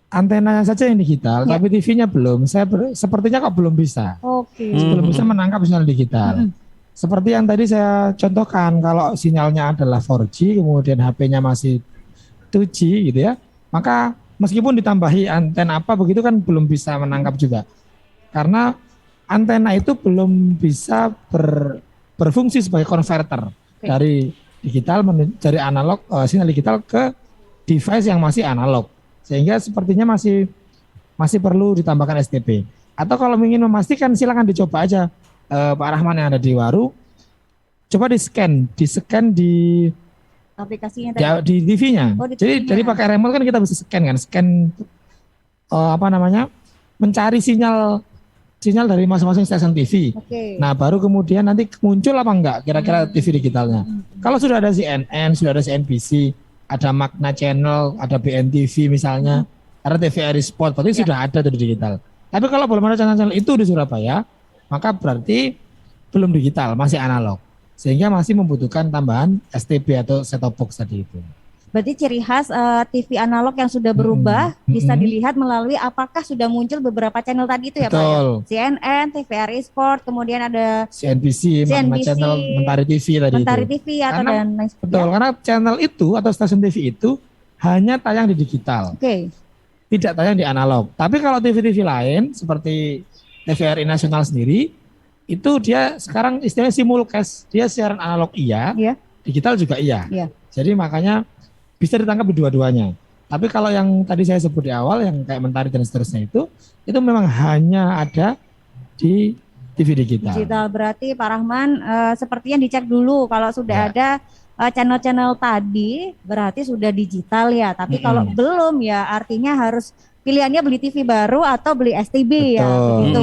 antenanya saja yang digital, tapi TV-nya belum, sepertinya kok belum bisa. Oke. Belum bisa menangkap sinyal digital. Seperti yang tadi saya contohkan, kalau sinyalnya adalah 4G, kemudian HP-nya masih 2G gitu ya, maka meskipun ditambahi antena apa begitu kan belum bisa menangkap juga. Karena antena itu belum bisa berfungsi sebagai konverter dari digital dari analog, sinyal digital ke device yang masih analog. Sehingga sepertinya masih perlu ditambahkan STB. Atau kalau ingin memastikan silakan dicoba aja. Pak Rahman yang ada di Waru, coba di scan di aplikasinya di TV-nya. Jadi dari pakai remote kan kita bisa scan mencari sinyal dari masing-masing stasiun TV. Nah baru kemudian nanti muncul apa enggak kira-kira TV digitalnya. Kalau sudah ada CNN, sudah ada CNBC, ada Magna Channel, ada BNTV misalnya, ada TVRI Sport, berarti sudah ada di digital. Tapi kalau belum ada channel-channel itu di Surabaya, maka berarti belum digital, masih analog. Sehingga masih membutuhkan tambahan STB atau set-top box tadi itu. Berarti ciri khas TV analog yang sudah berubah bisa dilihat melalui apakah sudah muncul beberapa channel tadi itu ya Pak ya? CNN, TVRI Sport, kemudian ada CNBC, Magna Channel, Mentari TV tadi Mentari itu. TV atau dan lain sebagainya. Betul, karena channel itu atau stasiun TV itu hanya tayang di digital. Tidak tayang di analog. Tapi kalau TV-TV lain seperti TVRI Nasional sendiri, itu dia sekarang istilahnya simulcast, dia siaran analog digital juga iya. Jadi makanya bisa ditangkap di dua-duanya. Tapi kalau yang tadi saya sebut di awal, yang kayak Mentari dan seterusnya itu memang hanya ada di TV digital. Digital berarti Pak Rahman sepertinya dicek dulu kalau sudah ada channel-channel tadi berarti sudah digital ya. Tapi kalau belum ya artinya harus pilihannya beli TV baru atau beli STB ya.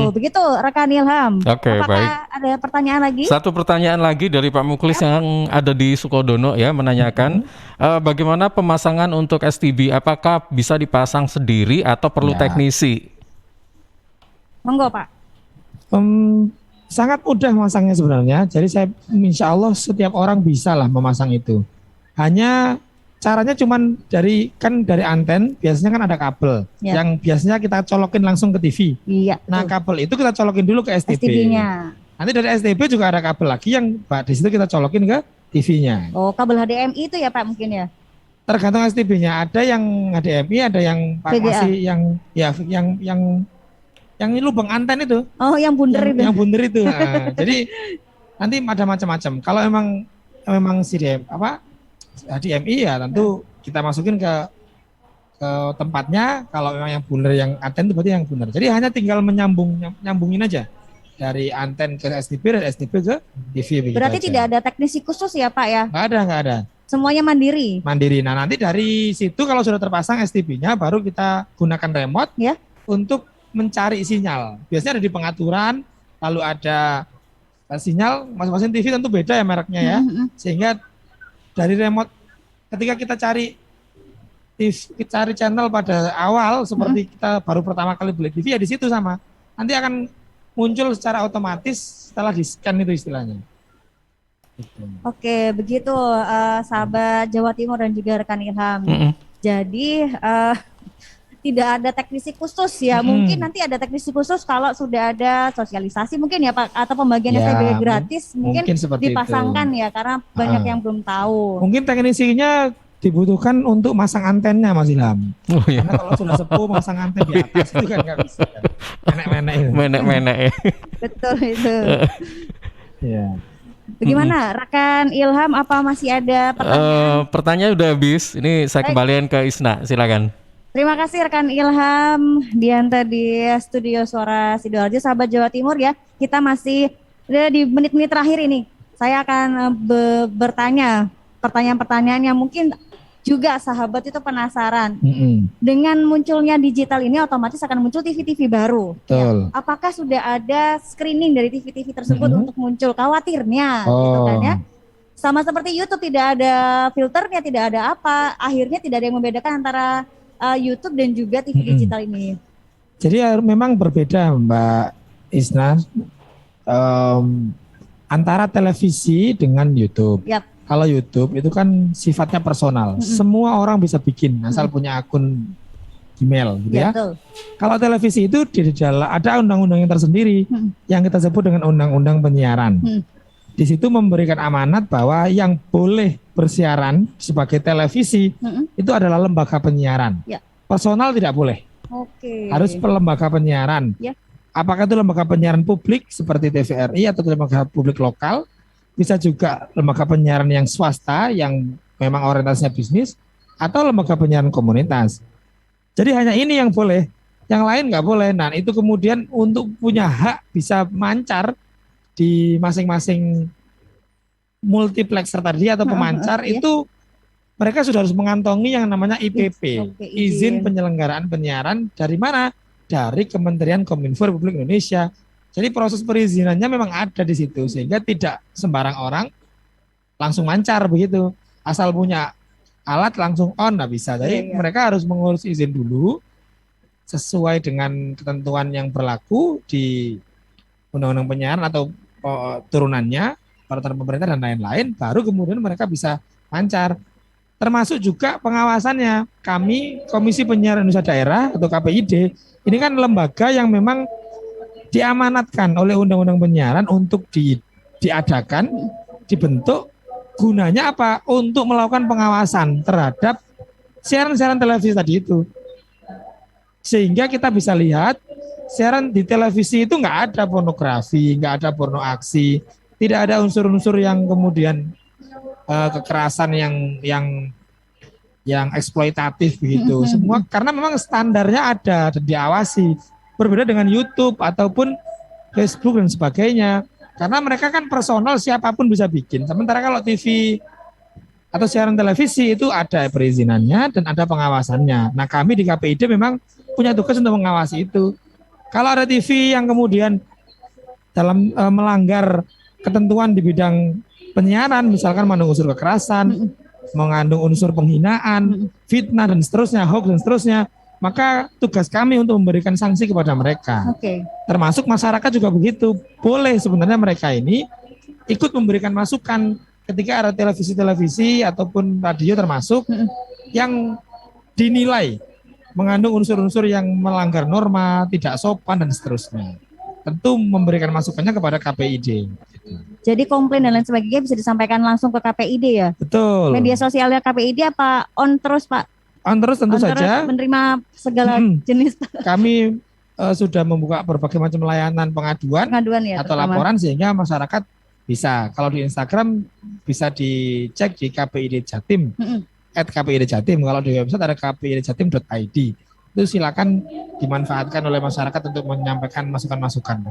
Begitu rekan Ilham. Apakah baik. ada pertanyaan lagi? Satu pertanyaan lagi dari Pak Muklis yang ada di Sukodono ya, menanyakan bagaimana pemasangan untuk STB, apakah bisa dipasang sendiri atau perlu teknisi? Monggo Pak. Sangat mudah memasangnya sebenarnya. Jadi insya Allah setiap orang bisa lah memasang itu. Hanya caranya cuman dari anten, biasanya kan ada kabel Ya. yang biasanya kita colokin langsung ke TV. Iya. Nah, kabel itu kita colokin dulu ke STB. STB-nya. Nanti dari STB juga ada kabel lagi yang di situ kita colokin ke TV-nya. Oh, kabel HDMI itu ya Pak mungkin ya? Tergantung STB-nya, ada yang HDMI, ada yang VGA. masih yang lubang anten itu. Oh, yang bunder itu. Yang bunder itu. Nah, jadi nanti ada macam-macam. Kalau memang HDMI ya tentu kita masukin ke tempatnya. Kalau memang yang bunder yang anten itu berarti yang bunder. Jadi hanya tinggal nyambungin aja dari anten ke STB dan STB ke TV. Berarti aja. tidak ada teknisi khusus ya Pak ya? Nggak ada. Semuanya mandiri. Nah, nanti dari situ kalau sudah terpasang STB-nya baru kita gunakan remote Ya. untuk mencari sinyal. Biasanya ada di pengaturan, lalu ada sinyal, masing-masing TV tentu beda ya mereknya ya. Sehingga dari remote ketika kita cari channel pada awal seperti kita baru pertama kali beli TV ya di situ sama. Nanti akan muncul secara otomatis setelah di-scan itu istilahnya. Oke, begitu sahabat Jawa Timur dan juga rekan Ilham. Jadi tidak ada teknisi khusus ya. Mungkin nanti ada teknisi khusus kalau sudah ada sosialisasi mungkin ya Pak, atau pembagian Ya, STB gratis mungkin seperti dipasangkan itu. ya karena banyak yang belum tahu. Mungkin teknisinya dibutuhkan untuk masang antennya Mas Ilham. Oh iya. Karena kalau sudah sepuh masang anten di atas itu kan nggak bisa. Menek-menek itu. Menek-menek ya. Betul itu. Iya. Bagaimana rekan Ilham, apa masih ada pertanyaan? Pertanyaan udah habis. Ini saya kembalikan ke Isna, silakan. Terima kasih rekan Ilham Dianta di Studio Suara Sidoarjo, sahabat Jawa Timur ya. Kita masih di menit-menit terakhir ini. Saya akan bertanya pertanyaan-pertanyaan yang mungkin juga sahabat itu penasaran. Dengan munculnya digital ini otomatis akan muncul TV-TV baru. Betul. Ya. Apakah sudah ada screening dari TV-TV tersebut untuk muncul? Khawatirnya gitu kan ya. Sama seperti YouTube, tidak ada filternya, tidak ada apa. Akhirnya tidak ada yang membedakan antara YouTube dan juga TV digital ini. Jadi memang berbeda Mbak Isna antara televisi dengan YouTube. Yap. Kalau YouTube itu kan sifatnya personal. Semua orang bisa bikin asal punya akun email gitu ya. Betul. Kalau televisi itu di dalam ada undang-undang yang tersendiri yang kita sebut dengan undang-undang penyiaran. Di situ memberikan amanat bahwa yang boleh bersiaran sebagai televisi itu adalah lembaga penyiaran. Ya. Personal tidak boleh. Oke. Harus lembaga penyiaran. Ya. Apakah itu lembaga penyiaran publik seperti TVRI atau lembaga publik lokal? Bisa juga lembaga penyiaran yang swasta yang memang orientasinya bisnis atau lembaga penyiaran komunitas. Jadi hanya ini yang boleh, yang lain nggak boleh. Nah itu kemudian untuk punya hak bisa mancar di masing-masing multiplexer tadi atau pemancar itu mereka sudah harus mengantongi yang namanya IPP, izin penyelenggaraan penyiaran dari mana? Dari Kementerian Kominfo Republik Indonesia. Jadi proses perizinannya memang ada di situ sehingga tidak sembarang orang langsung mancar begitu. Asal punya alat langsung on nggak bisa. Jadi mereka harus mengurus izin dulu sesuai dengan ketentuan yang berlaku di undang-undang penyiaran atau turunannya, peraturan pemerintah dan lain-lain, baru kemudian mereka bisa mancar. Termasuk juga pengawasannya. Kami Komisi Penyiaran Indonesia Daerah atau KPID ini kan lembaga yang memang diamanatkan oleh Undang-Undang Penyiaran untuk diadakan, dibentuk, gunanya apa? Untuk melakukan pengawasan terhadap siaran-siaran televisi tadi itu. Sehingga kita bisa lihat siaran di televisi itu nggak ada pornografi, nggak ada porno aksi, tidak ada unsur-unsur yang kemudian kekerasan yang eksploitatif begitu. Semua karena memang standarnya ada dan diawasi. Berbeda dengan YouTube ataupun Facebook dan sebagainya. Karena mereka kan personal, siapapun bisa bikin. Sementara kalau TV atau siaran televisi itu ada perizinannya dan ada pengawasannya. Nah kami di KPID memang punya tugas untuk mengawasi itu. Kalau ada TV yang kemudian dalam melanggar ketentuan di bidang penyiaran, misalkan mengandung unsur kekerasan, mengandung unsur penghinaan, fitnah dan seterusnya, hoax dan seterusnya, maka tugas kami untuk memberikan sanksi kepada mereka. Termasuk masyarakat juga begitu. Boleh sebenarnya mereka ini ikut memberikan masukan ketika ada televisi ataupun radio termasuk yang dinilai mengandung unsur-unsur yang melanggar norma, tidak sopan dan seterusnya. Tentu memberikan masukannya kepada KPID. Jadi komplain dan lain sebagainya bisa disampaikan langsung ke KPID ya? Betul. Media sosialnya KPID apa on terus Pak? On terus tentu saja. Menerima segala jenis. Kami sudah membuka berbagai macam layanan pengaduan ya, atau terutama laporan sehingga masyarakat bisa. Kalau di Instagram bisa dicek di KPID Jatim, @KPID Jatim. Kalau di website ada kpidjatim.id. Itu silakan dimanfaatkan oleh masyarakat untuk menyampaikan masukan-masukan.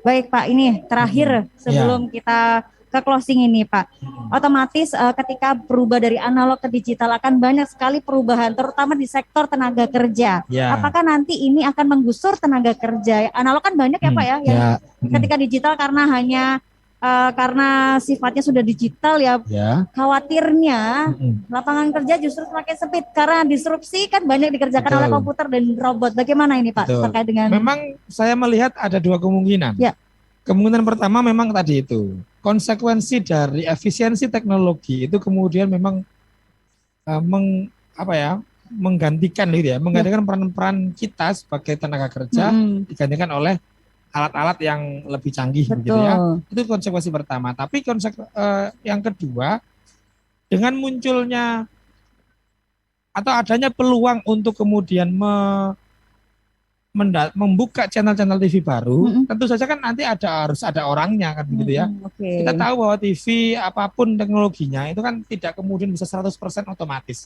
Baik Pak, ini terakhir sebelum kita ke closing ini Pak. Otomatis ketika berubah dari analog ke digital akan banyak sekali perubahan, terutama di sektor tenaga kerja. Apakah nanti ini akan menggusur tenaga kerja? Analog kan banyak ya Pak ya, yang ketika digital karena sifatnya sudah digital ya. Khawatirnya lapangan kerja justru semakin sempit karena disrupsi kan banyak dikerjakan oleh komputer dan robot. Bagaimana ini Pak terkait dengan? Memang saya melihat ada dua kemungkinan. Kemungkinan pertama memang tadi itu konsekuensi dari efisiensi teknologi itu kemudian memang menggantikan gitu ya, menggantikan peran-peran kita sebagai tenaga kerja digantikan oleh alat-alat yang lebih canggih begitu ya. Itu konsekuensi pertama. Tapi yang kedua, dengan munculnya atau adanya peluang untuk kemudian membuka channel-channel TV baru, tentu saja kan nanti harus ada orangnya kan begitu ya. Kita tahu bahwa TV apapun teknologinya itu kan tidak kemudian bisa 100% otomatis.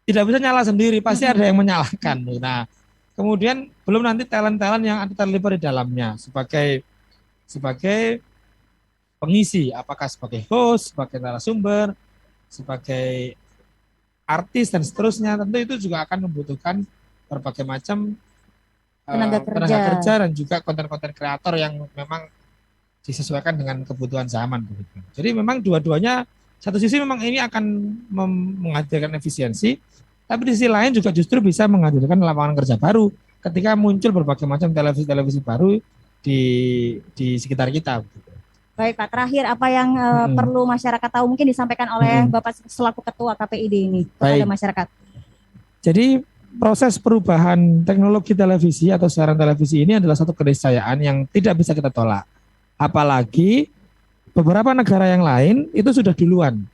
Tidak bisa nyala sendiri, pasti ada yang menyalakan. Nah, kemudian belum nanti talent-talent yang terlibat di dalamnya sebagai pengisi, apakah sebagai host, sebagai narasumber, sebagai artis dan seterusnya. Tentu itu juga akan membutuhkan berbagai macam tenaga kerja dan juga konten-konten kreator yang memang disesuaikan dengan kebutuhan zaman begitu. Jadi memang dua-duanya satu sisi memang ini akan menghadirkan efisiensi, tapi di sisi lain juga justru bisa menghadirkan lapangan kerja baru ketika muncul berbagai macam televisi baru di sekitar kita. Baik Pak, terakhir apa yang perlu masyarakat tahu mungkin disampaikan oleh Bapak selaku Ketua KPID ini kepada masyarakat? Jadi proses perubahan teknologi televisi atau siaran televisi ini adalah satu keniscayaan yang tidak bisa kita tolak. Apalagi beberapa negara yang lain itu sudah duluan.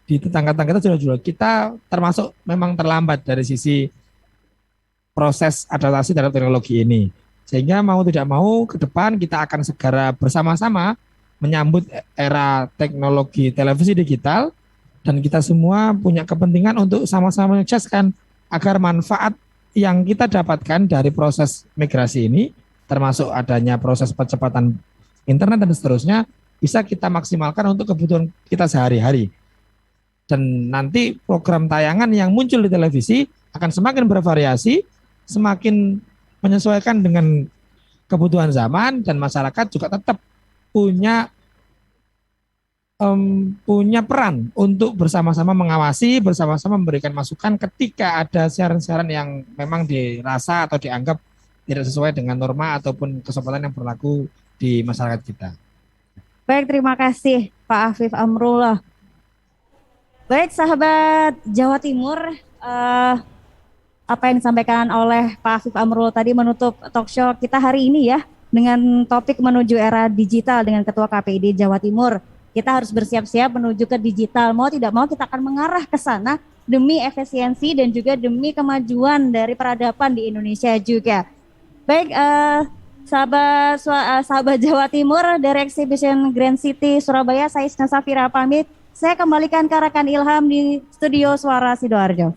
Di tetangga-tetangga kita sudah duluan. Kita termasuk memang terlambat dari sisi proses adaptasi terhadap teknologi ini. Sehingga mau tidak mau ke depan kita akan segera bersama-sama menyambut era teknologi televisi digital dan kita semua punya kepentingan untuk sama-sama menyukseskan agar manfaat yang kita dapatkan dari proses migrasi ini, termasuk adanya proses percepatan internet dan seterusnya, bisa kita maksimalkan untuk kebutuhan kita sehari-hari. Dan nanti program tayangan yang muncul di televisi akan semakin bervariasi, semakin menyesuaikan dengan kebutuhan zaman, dan masyarakat juga tetap punya peran untuk bersama-sama mengawasi, bersama-sama memberikan masukan ketika ada siaran-siaran yang memang dirasa atau dianggap tidak sesuai dengan norma ataupun kesempatan yang berlaku di masyarakat kita. Baik, terima kasih Pak Afif Amrullah. Baik sahabat Jawa Timur, apa yang disampaikan oleh Pak Afif Amrullah tadi menutup talk show kita hari ini ya, dengan topik menuju era digital dengan Ketua KPID Jawa Timur. Kita harus bersiap-siap menuju ke digital. Mau tidak mau kita akan mengarah ke sana demi efisiensi dan juga demi kemajuan dari peradaban di Indonesia juga. Baik, sahabat Jawa Timur dari Exhibition Grand City Surabaya, saya Isna Safira pamit. Saya kembalikan ke rekan Ilham di studio Suara Sidoarjo.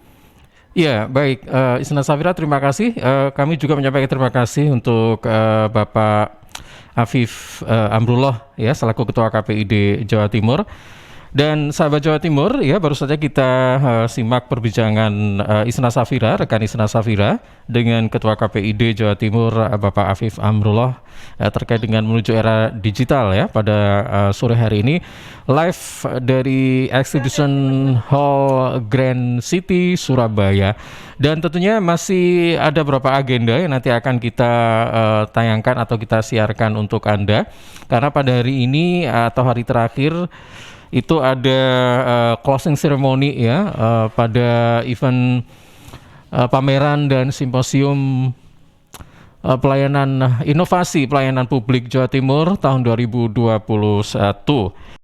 Ya, baik, Isna Safira, terima kasih. Kami juga menyampaikan terima kasih untuk Bapak Afif Amrullah ya selaku Ketua KPID Jawa Timur. Dan sahabat Jawa Timur, ya baru saja kita simak perbincangan Isna Safira, rekan Isna Safira dengan Ketua KPID Jawa Timur Bapak Afif Amrullah terkait dengan menuju era digital ya pada sore hari ini live dari Exhibition Hall Grand City Surabaya. Dan tentunya masih ada beberapa agenda yang nanti akan kita tayangkan atau kita siarkan untuk Anda, karena pada hari ini atau hari terakhir itu ada closing ceremony ya pada event pameran dan simposium pelayanan inovasi pelayanan publik Jawa Timur tahun 2021.